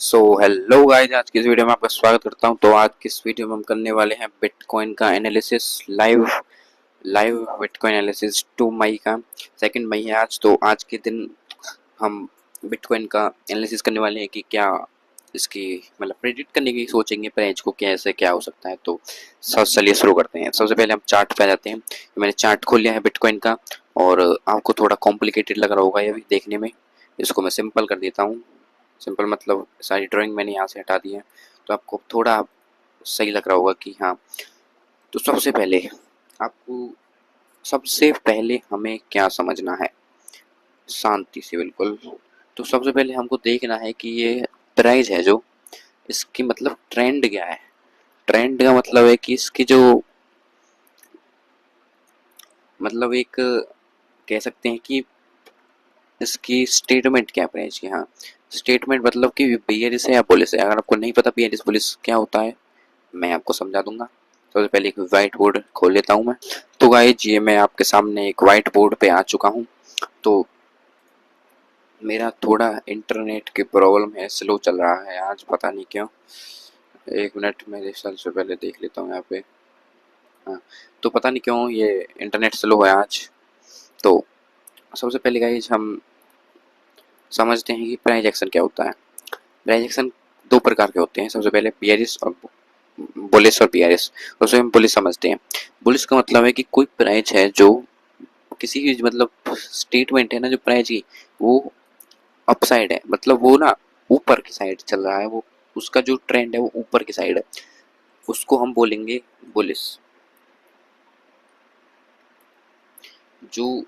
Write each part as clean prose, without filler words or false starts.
Hello guys, आज की इस वीडियो में आपका स्वागत करता हूं। तो आज की इस वीडियो में हम करने वाले हैं बिटकॉइन का analysis live live bitcoin analysis 2 मई का। 2 मई है आज। तो आज के दिन हम बिटकॉइन का एनालिसिस करने वाले हैं कि क्या इसकी मतलब प्रेडिक्ट करने की सोचेंगे प्राइस को, कैसे क्या हो सकता है। तो चलिए शुरू करते हैं। सबसे पहले हम चार्ट पे आ जाते हैं। मैंने चार्ट खोल लिया है बिटकॉइन का, और आपको थोड़ा कॉम्प्लिकेटेड लग रहा होगा ये भी देखने में। इसको मैं सिंपल कर देता हूँ। सिंपल मतलब सारी ड्राइंग मैंने यहाँ से हटा दी है, तो आपको थोड़ा सही लग रहा होगा कि हाँ। तो सबसे पहले हमें क्या समझना है, शांति से बिल्कुल। तो सबसे पहले हमको देखना है कि ये प्राइस है जो, इसकी मतलब ट्रेंड क्या है। ट्रेंड का मतलब है कि इसकी जो मतलब एक कह सकते हैं कि इसकी स्टेटमेंट क्या है प्राइस की। हाँ, स्टेटमेंट मतलब कि बेयरिश है या बुलिश है। अगर आपको नहीं पता बेयरिश बुलिश क्या होता है, मैं आपको समझा दूंगा। सबसे पहले एक व्हाइट बोर्ड खोल लेता हूँ मैं। तो गाइस, ये मैं आपके सामने एक व्हाइट बोर्ड पे आ चुका हूँ। तो मेरा थोड़ा इंटरनेट की प्रॉब्लम है, स्लो चल रहा है आज, पता नहीं क्यों। एक मिनट, मेरे सबसे पहले देख लेता हूँ यहाँ पे। हाँ, तो पता नहीं क्यों ये इंटरनेट स्लो है आज। तो सबसे पहले गाइस हम समझते हैं कि प्राइस एक्शन क्या होता है। प्राइस एक्शन दो प्रकार के होते हैं। सबसे पहले बियरिश और बुलिश और बियरिश। उसमें हम बुलिश समझते हैं। बुलिश का मतलब है कि कोई प्राइस है जो किसी भी मतलब स्टेटमेंट है ना जो प्राइस की, वो अपसाइड है, मतलब वो ना ऊपर की साइड चल रहा है, वो उसका जो ट्रेंड है वो ऊपर की साइड है, उसको हम बोलेंगे बुलिश। जो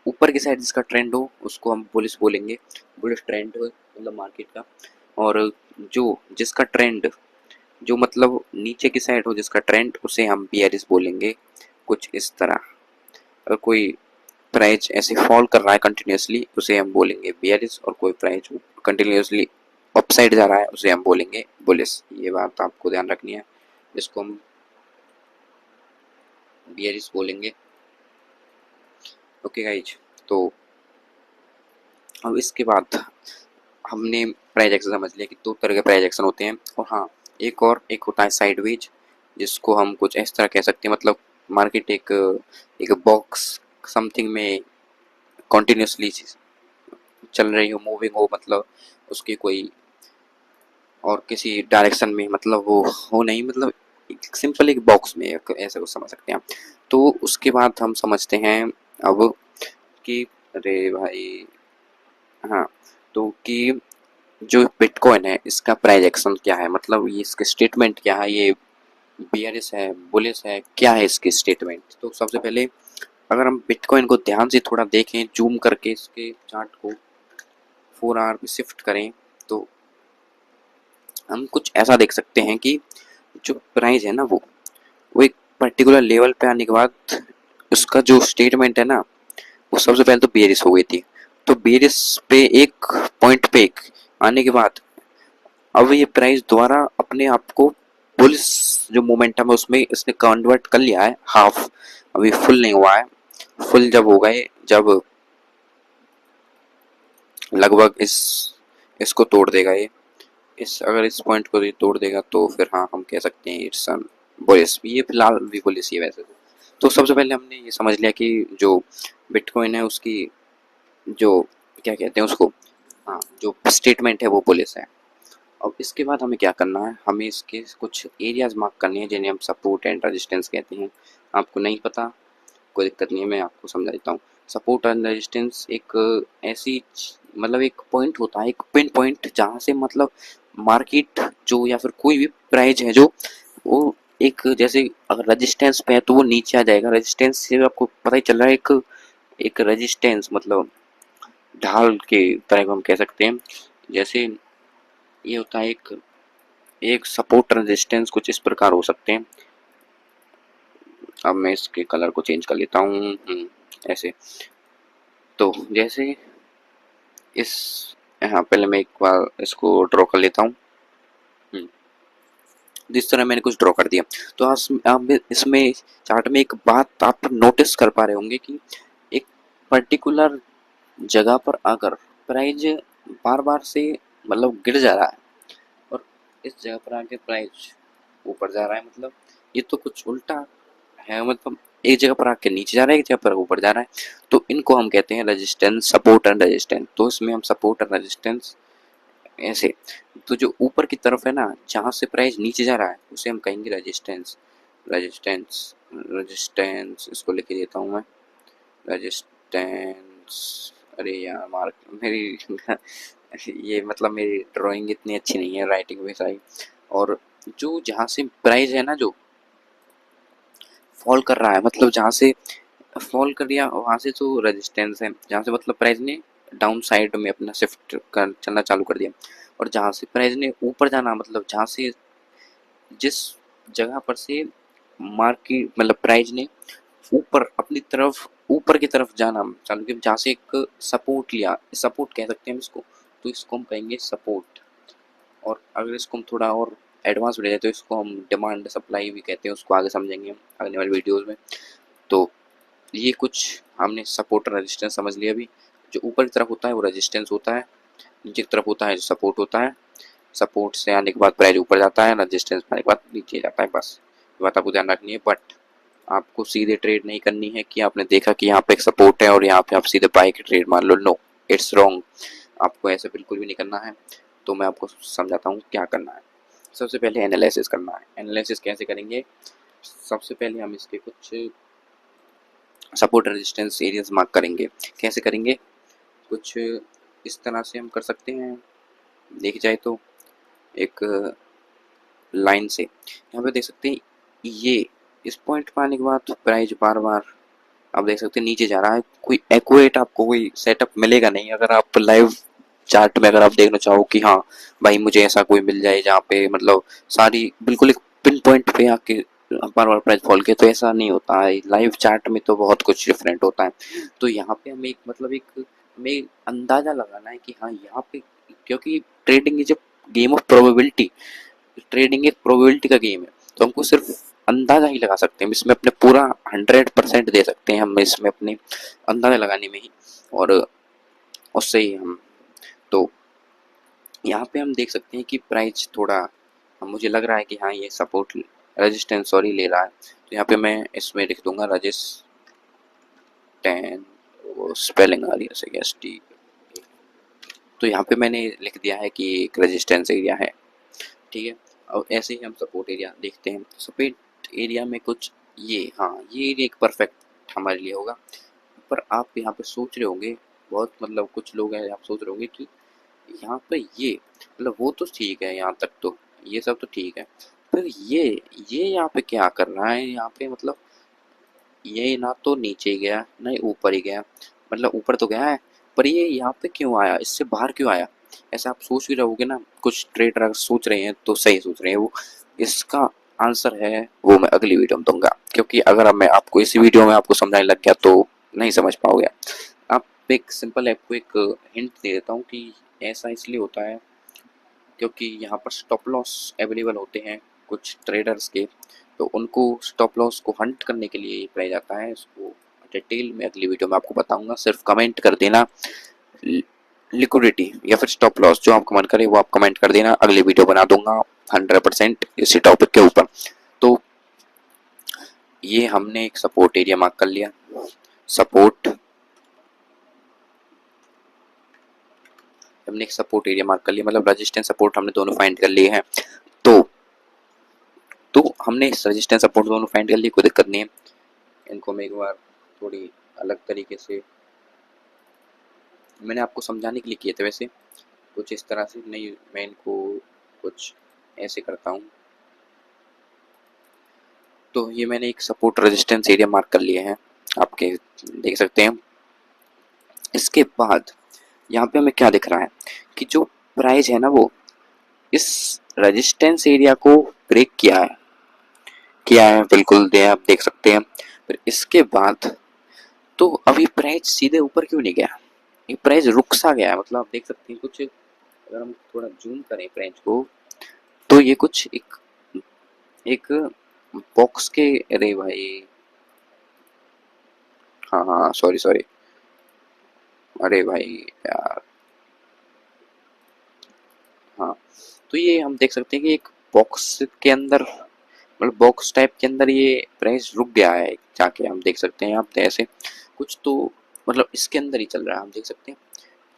ऊपर की साइड जिसका ट्रेंड हो उसको हम बुलिश बोलेंगे। बुलिश ट्रेंड हो मतलब मार्केट का। और जो जिसका ट्रेंड जो मतलब नीचे की साइड हो जिसका ट्रेंड, उसे हम बियरिश बोलेंगे। कुछ इस तरह। अगर कोई प्राइस ऐसे फॉल कर रहा है कंटिन्यूसली, उसे हम बोलेंगे बियरिश। और कोई प्राइस कंटिन्यूसली अपसाइड जा रहा है, उसे हम बोलेंगे बुलिश। ये बात आपको ध्यान रखनी है, इसको हम बियरिश बोलेंगे। Okay guys. तो अब इसके बाद हमने प्राइस एक्शन समझ लिया कि दो तरह के प्राइस एक्शन होते हैं। और हाँ, एक होता है साइडवेज, जिसको हम कुछ इस तरह कह सकते हैं। मतलब मार्केट एक एक बॉक्स समथिंग में कॉन्टिन्यूसली चल रही हो, मूविंग हो, मतलब उसकी कोई और किसी डायरेक्शन में मतलब वो हो नहीं, मतलब एक सिंपल एक बॉक्स में ऐसा कुछ समझ सकते हैं आप। तो उसके बाद हम समझते हैं अब कि अरे भाई, हाँ, तो कि जो बिटकॉइन है इसका प्राइस एक्शन क्या है, मतलब ये इसके स्टेटमेंट क्या है, ये बियरिश है बुलिश है, क्या है इसकी स्टेटमेंट। तो सबसे पहले अगर हम बिटकॉइन को ध्यान से थोड़ा देखें, जूम करके इसके चार्ट को 4 आवर पे शिफ्ट करें, तो हम कुछ ऐसा देख सकते हैं कि जो प्राइस है ना वो एक पर्टिकुलर लेवल पे आने के बाद उसका जो स्टेटमेंट है ना, वो सबसे पहले तो बेरिश हो गई थी। तो बेरिश पे एक पॉइंट पे एक आने के बाद अब ये प्राइस दोबारा अपने आप को बुलिश जो मोमेंटम है उसमें इसने कन्वर्ट कर लिया है हाफ। अभी फुल नहीं हुआ है। फुल जब होगा ये, जब लगभग इसको तोड़ देगा ये, इस अगर इस पॉइंट को ये तोड़ देगा तो फिर हाँ हम कह सकते हैं इट्स बुलिश। ये फिलहाल भी बुलिश ही है वैसे तो सबसे पहले हमने ये समझ लिया कि जो बिटकॉइन है उसकी जो क्या कहते हैं उसको, हाँ, जो स्टेटमेंट है वो बुलिश है। अब इसके बाद हमें क्या करना है, हमें इसके कुछ एरियाज मार्क करने हैं जिन्हें हम सपोर्ट एंड रेजिस्टेंस कहते हैं। आपको नहीं पता कोई दिक्कत नहीं है, मैं आपको समझा देता हूँ। सपोर्ट एंड रेजिस्टेंस एक ऐसी मतलब एक पॉइंट होता है, एक पिन पॉइंट, जहाँ से मतलब मार्केट जो या फिर कोई भी प्राइस है जो वो एक जैसे अगर रेजिस्टेंस पे है तो वो नीचे आ जाएगा। रेजिस्टेंस से आपको पता ही चल रहा है, एक एक रेजिस्टेंस मतलब ढाल के तरह को हम कह सकते हैं। जैसे ये होता है एक एक सपोर्ट रेजिस्टेंस कुछ इस प्रकार हो सकते हैं। अब मैं इसके कलर को चेंज कर लेता हूँ। ऐसे। तो जैसे इस, हाँ, पहले मैं एक बार इसको ड्रॉ कर लेता हूँ। जिस तरह मैंने कुछ ड्रॉ कर दिया। तो आप इसमें चार्ट में एक बात आप नोटिस कर पा रहे होंगे कि एक पर्टिकुलर जगह पर अगर प्राइस बार बार से मतलब गिर जा रहा है, इस जगह पर आके प्राइस ऊपर जा रहा है, मतलब ये तो कुछ उल्टा है, मतलब एक जगह पर आके नीचे जा रहा है, एक जगह पर ऊपर जा रहा है। तो इनको हम कहते हैं रेजिस्टेंस, सपोर्ट एंड रेजिस्टेंस। तो इसमें हम सपोर्ट एंड रेजिस्टेंस ऐसे, तो जो ऊपर की तरफ है ना, जहाँ से प्राइस नीचे जा रहा है, उसे हम कहेंगे रेजिस्टेंस। रेजिस्टेंस, रेजिस्टेंस इसको लिख देता हूँ मैं, रेजिस्टेंस। अरे यार मार्क मेरी ये मतलब मेरी ड्राइंग इतनी अच्छी नहीं है, राइटिंग वैसा ही। और जो जहाँ से प्राइस है ना, जो फॉल कर रहा है, मतलब जहाँ से फॉल कर दिया वहाँ से तो रेजिस्टेंस है, जहाँ से मतलब प्राइस ने डाउन साइड में अपना शिफ्ट कर चलना चालू कर दिया। और जहाँ से प्राइस ने ऊपर जाना, मतलब जहाँ से जिस जगह पर से मार्केट मतलब प्राइस ने ऊपर अपनी तरफ ऊपर की तरफ जाना चालू किया, जहाँ से एक सपोर्ट लिया, सपोर्ट कह सकते हैं हम इसको, तो इसको हम कहेंगे सपोर्ट। और अगर इसको हम थोड़ा और एडवांस में ले जाए तो इसको हम डिमांड सप्लाई भी कहते हैं, उसको आगे समझेंगे हम आने वाले वीडियोज़ में। तो ये कुछ हमने सपोर्ट और रेजिस्टेंस समझ लिया। अभी जो ऊपर की तरफ होता है वो रेजिस्टेंस होता है, नीचे की तरफ होता है जो सपोर्ट होता है। सपोर्ट से आने के बाद प्राइस ऊपर जाता है, रेजिस्टेंस आने के बाद नीचे जाता है। बस ये बात आपको ध्यान रखनी है। बट आपको सीधे ट्रेड नहीं करनी है कि आपने देखा कि यहाँ पे एक सपोर्ट है और यहाँ पे आप सीधे बाय की ट्रेड मान लो, नो, इट्स रॉन्ग। आपको ऐसे बिल्कुल भी नहीं करना है। तो मैं आपको समझाता हूँ क्या करना है। सबसे पहले एनालिसिस करना है। एनालिसिस कैसे करेंगे? सबसे पहले हम इसके कुछ सपोर्ट रेजिस्टेंस एरियाज मार्क करेंगे। कैसे करेंगे? कुछ इस तरह से हम कर सकते हैं, देखी जाए तो एक लाइन से यहाँ पे देख सकते हैं, ये इस पॉइंट पर आने के बाद प्राइस बार बार आप देख सकते हैं नीचे जा रहा है। कोई एक्यूरेट आपको कोई सेटअप मिलेगा नहीं। अगर आप लाइव चार्ट में अगर आप देखना चाहो कि हाँ भाई मुझे ऐसा कोई मिल जाए जहाँ पे मतलब सारी बिल्कुल एक पिन पॉइंट पे आके बार बार प्राइस फॉल के, तो ऐसा नहीं होता है। लाइव चार्ट में तो बहुत कुछ डिफरेंट होता है। तो यहाँ पे हमें एक मतलब एक हमें अंदाजा लगाना है कि हाँ यहाँ पे, क्योंकि trading is a game of probability. Trading एक प्रोबेबिलिटी का गेम है, तो हमको सिर्फ अंदाजा ही लगा सकते हैं इसमें, अपने पूरा 100% दे सकते हैं हम इसमें अपने अंदाजा लगाने में ही। और उससे ही हम, तो यहाँ पे हम देख सकते हैं कि प्राइस थोड़ा मुझे लग रहा है कि हाँ ये सपोर्ट रेजिस्टेंस सॉरी ले रहा है। तो यहाँ पे मैं इसमें लिख दूंगा रजिस्टेंस, वो स्पेलिंग आ रही है ऐसे एस टी। तो यहाँ पे मैंने लिख दिया है कि एक रेजिस्टेंस एरिया है, ठीक है। और ऐसे ही हम सपोर्ट एरिया देखते हैं। सपोर्ट एरिया में कुछ ये, हाँ ये एरिया एक परफेक्ट हमारे लिए होगा। पर आप यहाँ पे सोच रहे होंगे, बहुत मतलब कुछ लोग हैं आप सोच रहे होंगे कि यहाँ पे ये मतलब वो तो ठीक है, यहाँ तक तो ये सब तो ठीक है, पर ये यहाँ पे क्या कर रहा है यहाँ पे, मतलब ये ना तो नीचे गया ना ही ऊपर ही गया, मतलब ऊपर तो गया है पर ये यहाँ पे क्यों आया, इससे बाहर क्यों आया? ऐसा आप सोच भी रहोगे ना। कुछ ट्रेडर अगर सोच रहे हैं तो सही सोच रहे हैं वो। इसका आंसर है वो मैं अगली वीडियो में दूंगा, क्योंकि अगर अब मैं आपको इसी वीडियो में आपको समझाने लग गया तो नहीं समझ पाओगे। आप एक सिंपल आपको एक हिंट दे देता हूँ कि ऐसा इसलिए होता है क्योंकि यहाँ पर स्टॉप लॉस अवेलेबल होते हैं कुछ ट्रेडर्स के। तो उनको स्टॉप लॉस को हंट करने के लिए प्राइस आता है। इसको डिटेल में अगली वीडियो में आपको बताऊंगा। सिर्फ कमेंट कर देना लिक्विडिटी या फिर स्टॉप लॉस, जो आपको मन करे वो आप कमेंट कर देना, अगली वीडियो बना दूंगा 100% इसी टॉपिक के ऊपर। तो ये हमने एक सपोर्ट एरिया मार्क कर लिया। सपोर्ट, हमने एक सपोर्ट एरिया मार्क कर लिया, मतलब रेजिस्टेंस सपोर्ट हमने दोनों फाइंड कर लिए हैं। तो हमने इस रेजिस्टेंस सपोर्ट दोनों फाइंड कर लिए, कोई दिक्कत नहीं है। इनको मैं एक बार थोड़ी अलग तरीके से मैंने आपको समझाने के लिए किए थे, वैसे कुछ इस तरह से नहीं, मैं इनको कुछ ऐसे करता हूँ। तो ये मैंने एक सपोर्ट रेजिस्टेंस एरिया मार्क कर लिए हैं, आपके देख सकते हैं। इसके बाद यहाँ पे हमें क्या दिख रहा है कि जो प्राइस है ना वो इस रेजिस्टेंस एरिया को ब्रेक किया है बिल्कुल दे, आप देख सकते हैं। फिर इसके बाद तो अभी प्राइस सीधे ऊपर क्यों नहीं गया, ये प्राइस रुक सा गया है, मतलब आप देख सकते हैं कुछ, अगर हम थोड़ा जूम करें प्राइस को तो ये कुछ एक एक बॉक्स के, अरे भाई हाँ हाँ सॉरी सॉरी, अरे भाई यार, हाँ। तो तो ये हम देख सकते हैं कि एक बॉक्स के अंदर, मतलब बॉक्स टाइप के अंदर ये प्राइस रुक गया है जाके, हम देख सकते हैं यहाँ पे ऐसे कुछ, तो मतलब इसके अंदर ही चल रहा है, हम देख सकते हैं।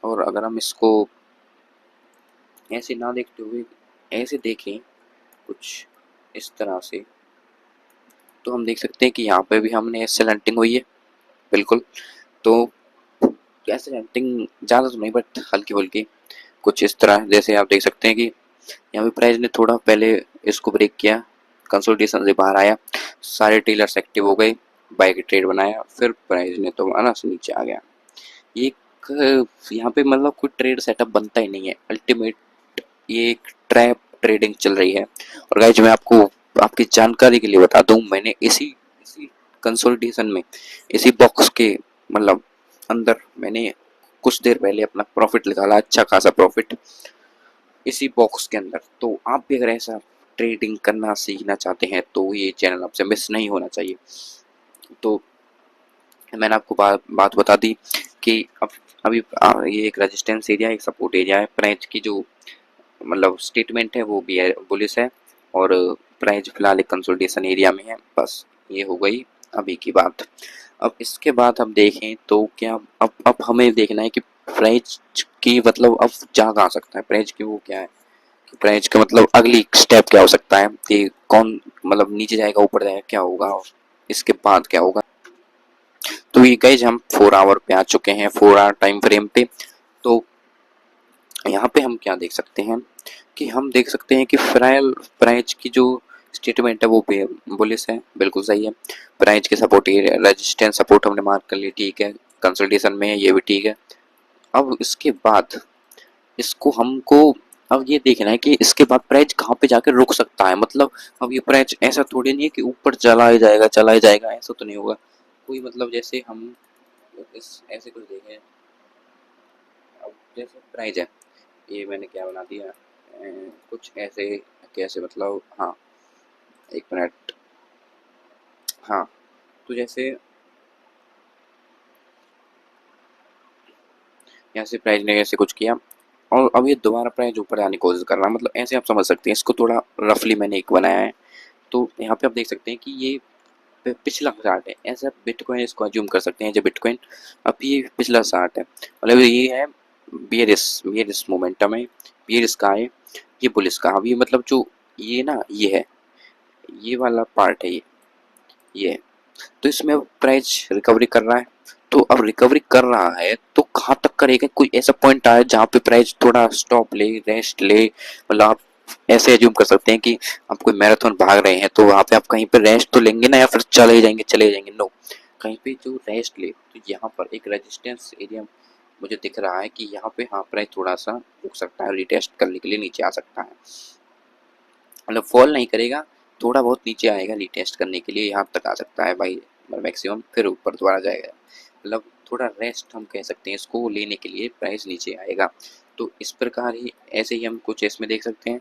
और अगर हम इसको ऐसे ना देखते हुए ऐसे देखें कुछ इस तरह से, तो हम देख सकते हैं कि यहाँ पे भी हमने ऐसे सेलेंटिंग हुई है बिल्कुल। तो ऐसे सेलेंटिंग ज़्यादा तो नहीं बट हल्की फुल्की कुछ इस तरह, जैसे आप देख सकते हैं कि यहाँ पे प्राइस ने थोड़ा पहले इसको ब्रेक किया, कंसोलिडेशन से बाहर आया, सारे टेलर्स एक्टिव हो गए, बाय की ट्रेड बनाया, फिर प्राइस ने तो आना से नीचे आ गया। ये एक यहाँ पे मतलब कोई ट्रेड सेटअप बनता ही नहीं है अल्टीमेट, ये एक ट्रैप ट्रेडिंग चल रही है। और गाइस मैं आपको आपकी जानकारी के लिए बता दूं, मैंने इसी इसी कंसोलिडेशन में, इसी बॉक्स के मतलब अंदर मैंने कुछ देर पहले अपना प्रॉफिट निकाला, अच्छा खासा प्रॉफिट इसी बॉक्स के अंदर। तो आप भी अगर ऐसा ट्रेडिंग करना सीखना चाहते हैं तो ये चैनल आपसे मिस नहीं होना चाहिए। तो मैंने आपको बात बता दी कि अब अभी ये एक रेजिस्टेंस एरिया, एक सपोर्ट एरिया है। प्राइस की जो मतलब स्टेटमेंट है वो भी है बुलिश है, और प्राइस फिलहाल एक कंसोलिडेशन एरिया में है। बस ये हो गई अभी की बात। अब इसके बाद हम देखें तो क्या, अब हमें देखना है कि प्राइस की मतलब अब जा कहाँ सकता है, प्राइस की वो क्या है, कि प्राइस का मतलब अगली स्टेप क्या हो सकता है, कि कौन मतलब नीचे जाएगा ऊपर जाएगा क्या होगा, इसके बाद क्या होगा। तो ये गाइस हम 4 आवर पे आ चुके हैं, 4 आवर टाइम फ्रेम पे। तो यहाँ पे हम क्या देख सकते हैं कि हम देख सकते हैं कि फ्राइल प्राइस की जो स्टेटमेंट है वो बुलिश है, बिल्कुल सही है। प्राइस के सपोर्ट रेजिस्टेंस सपोर्ट हमने मार्क कर लिया, ठीक है, कंसल्टेशन में है ये भी ठीक है। अब इसके बाद इसको हमको अब ये देखना है कि इसके बाद प्राइस कहाँ पे जाकर रुक सकता है, मतलब अब ये प्राइस ऐसा थोड़ी नहीं है कि ऊपर चला ही जाएगा, ऐसा तो नहीं होगा कोई, मतलब जैसे हम इस ऐसे कुछ देखें, अब जैसे प्राइस है, ये मैंने क्या बना दिया, कुछ ऐसे कैसे मतलब, हाँ एक मिनट, हाँ तो जैसे यहाँ से प्राइस ने ऐसे कुछ किया, और अब ये दोबारा प्राइस ऊपर आने की कोशिश कर रहा है, मतलब ऐसे आप समझ सकते हैं इसको, थोड़ा रफली मैंने एक बनाया है। तो यहाँ पे आप देख सकते हैं कि ये पिछला चार्ट है, ऐसा बिटकॉइन इसको अज्यूम कर सकते हैं, जो बिटकॉइन अब ये पिछला चार्ट है, मतलब ये है बियरिश मोमेंटम है, बियरिश का है, ये बुलिश का। अब ये मतलब जो ये ना ये है, ये वाला पार्ट है ये है। तो इसमें अब प्राइस रिकवरी कर रहा है, तो अब रिकवरी कर रहा है तो कहाँ तक करेगा, कोई ऐसा पॉइंट आया जहाँ पे प्राइस थोड़ा स्टॉप ले, रेस्ट ले, मतलब आप ऐसे एज्यूम कर सकते हैं कि आप कोई मैराथन भाग रहे हैं तो वहाँ पे आप कहीं पे रेस्ट तो लेंगे ना, या फिर चले जाएंगे नो, कहीं पे जो रेस्ट ले। तो यहाँ पर एक रेजिस्टेंस एरिया मुझे दिख रहा है कि यहाँ पे हाँ प्राइस थोड़ा सा रुक सकता है, रिटेस्ट करने के लिए नीचे आ सकता है, मतलब फॉल नहीं करेगा, थोड़ा बहुत नीचे आएगा रिटेस्ट करने के लिए, यहाँ तक आ सकता है भाई मैक्सिमम, फिर ऊपर दोबारा जाएगा, मतलब थोड़ा रेस्ट हम कह सकते हैं इसको लेने के लिए, प्राइस नीचे आएगा। तो इस प्रकार ही ऐसे ही हम कुछ इसमें देख सकते हैं,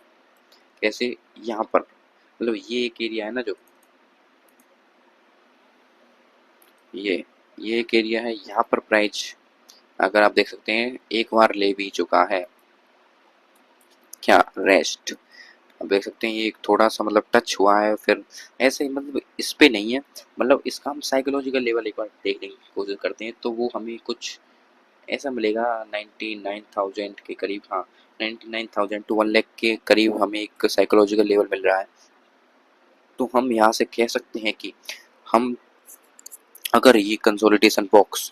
कैसे यहाँ पर मतलब ये एक एरिया है ना, जो ये ये एक एरिया है, यहाँ पर प्राइस अगर आप देख सकते हैं एक बार ले भी चुका है क्या, रेस्ट। अब देख सकते हैं ये एक थोड़ा सा मतलब टच हुआ है, फिर ऐसे ही मतलब इस पे नहीं है, मतलब इसका हम साइकोलॉजिकल लेवल एक बार देखने की कोशिश करते हैं तो वो हमें कुछ ऐसा मिलेगा 99,000 के करीब, हाँ 99,000 टू 1 लाख के करीब हमें एक साइकोलॉजिकल लेवल मिल रहा है। तो हम यहाँ से कह सकते हैं कि हम अगर ये कंसोलिडेशन बॉक्स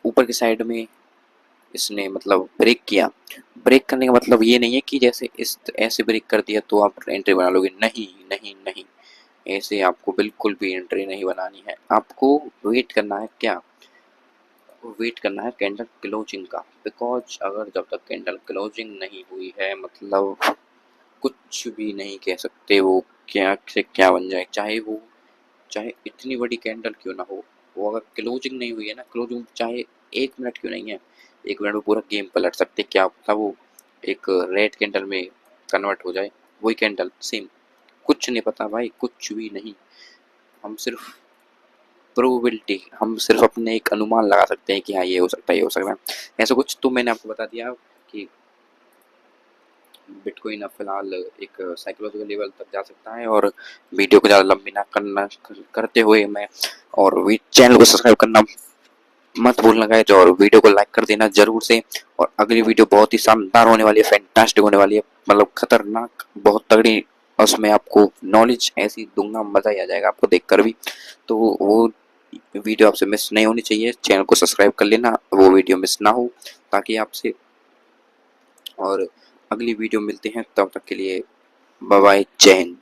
ऊपर की साइड में इसने मतलब ब्रेक किया, ब्रेक करने का मतलब ये नहीं है कि जैसे इस ऐसे ब्रेक कर दिया तो आप एंट्री बना लोगे, नहीं नहीं नहीं, ऐसे आपको बिल्कुल भी एंट्री नहीं बनानी है, आपको वेट करना है क्या, वेट करना है कैंडल क्लोजिंग का, बिकॉज अगर जब तक कैंडल क्लोजिंग नहीं हुई है मतलब कुछ भी नहीं कह सकते वो क्या से क्या बन जाए, चाहे इतनी बड़ी कैंडल क्यों ना हो, वो अगर क्लोजिंग नहीं हुई है ना, क्लोजिंग चाहे 1 मिनट क्यों नहीं है, 1 मिनट में पूरा गेम पलट सकते, क्या पता वो एक रेड कैंडल में कन्वर्ट हो जाए, वही कैंडल सेम, कुछ नहीं पता भाई, कुछ भी नहीं। हम सिर्फ प्रोबेबिलिटी, हम सिर्फ अपने एक अनुमान लगा सकते हैं कि हाँ ये हो सकता है, ये हो सकता है, ऐसा कुछ। तो मैंने आपको बता दिया कि बिटकॉइन अब फिलहाल एक साइकोलॉजिकल लेवल तक जा सकता है। और वीडियो को ज़्यादा लंबी ना करना करते हुए मैं और चैनल को सब्सक्राइब करना मत भूलना गाइस, और वीडियो को लाइक कर देना जरूर से। और अगली वीडियो बहुत ही शानदार होने वाली है, फैंटास्टिक होने वाली है, मतलब खतरनाक, बहुत तगड़ी। उसमें आपको नॉलेज ऐसी दूंगा, मजा ही आ जाएगा आपको देखकर भी। तो वो वीडियो आपसे मिस नहीं होनी चाहिए, चैनल को सब्सक्राइब कर लेना, वो वीडियो मिस ना हो, ताकि आपसे। और अगली वीडियो मिलते हैं, तब तक के लिए बाय बाय, जय हिंद।